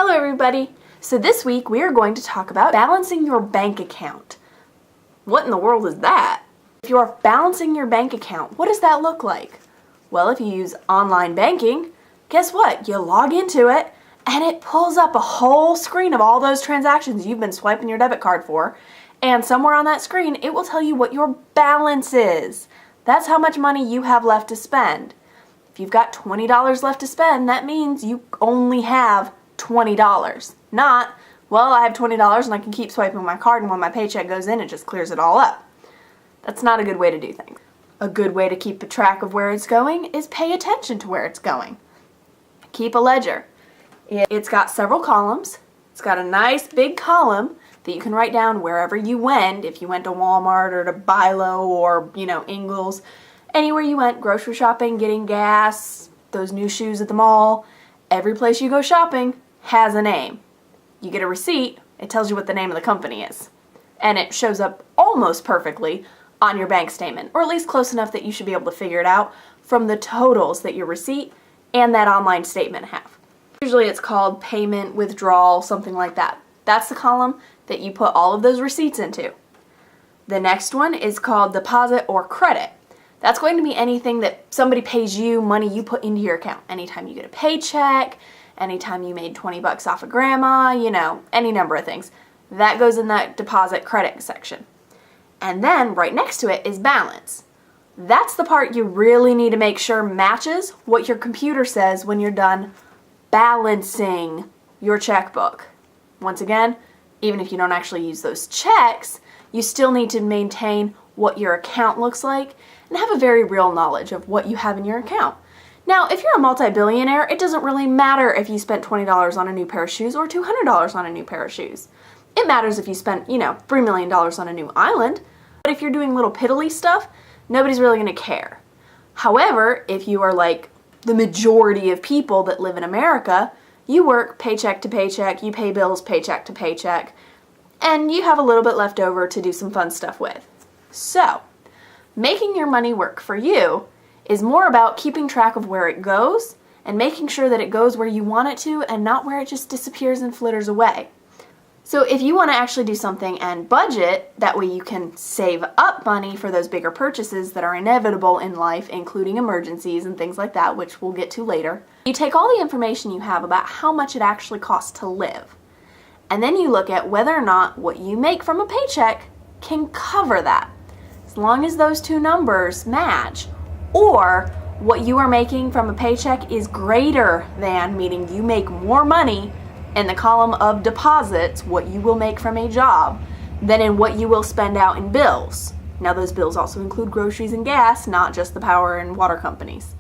Hello everybody! So this week we are going to talk about balancing your bank account. What in the world is that? If you are balancing your bank account, what does that look like? Well, if you use online banking, guess what? You log into it and it pulls up a whole screen of all those transactions you've been swiping your debit card for, and somewhere on that screen it will tell you what your balance is. That's how much money you have left to spend. If you've got $20 left to spend, that means you only have $20. Not, well, I have $20 and I can keep swiping my card and when my paycheck goes in, it just clears it all up. That's not a good way to do things. A good way to keep a track of where it's going is pay attention to where it's going. Keep a ledger. It's got several columns. It's got a nice big column that you can write down wherever you went, if you went to Walmart or to Bilo or, Ingles, anywhere you went, grocery shopping, getting gas, those new shoes at the mall. Every place you go shopping has a name. You get a receipt, it tells you what the name of the company is. And it shows up almost perfectly on your bank statement, or at least close enough that you should be able to figure it out from the totals that your receipt and that online statement have. Usually it's called payment, withdrawal, something like that. That's the column that you put all of those receipts into. The next one is called deposit or credit. That's going to be anything that somebody pays you, money you put into your account. Anytime you get a paycheck, anytime you made 20 bucks off of grandma, any number of things. That goes in that deposit credit section. And then right next to it is balance. That's the part you really need to make sure matches what your computer says when you're done balancing your checkbook. Once again, even if you don't actually use those checks, you still need to maintain what your account looks like and have a very real knowledge of what you have in your account. Now, if you're a multi-billionaire, it doesn't really matter if you spent $20 on a new pair of shoes or $200 on a new pair of shoes. It matters if you spent, $3 million on a new island. But if you're doing little piddly stuff, nobody's really going to care. However, if you are like the majority of people that live in America, you work paycheck to paycheck, you pay bills paycheck to paycheck, and you have a little bit left over to do some fun stuff with. So, making your money work for you is more about keeping track of where it goes and making sure that it goes where you want it to and not where it just disappears and flitters away. So if you want to actually do something and budget, that way you can save up money for those bigger purchases that are inevitable in life, including emergencies and things like that, which we'll get to later. You take all the information you have about how much it actually costs to live, and then you look at whether or not what you make from a paycheck can cover that. As long as those two numbers match, or what you are making from a paycheck is greater than, meaning you make more money in the column of deposits, what you will make from a job, than in what you will spend out in bills. Now those bills also include groceries and gas, not just the power and water companies.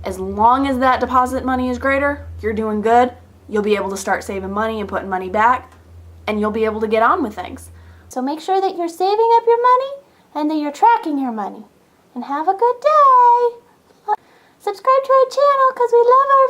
As long as that deposit money is greater, you're doing good. You'll be able to start saving money and putting money back, and you'll be able to get on with things. So make sure that you're saving up your money and that you're tracking your money. And have a good day. Subscribe to our channel because we love our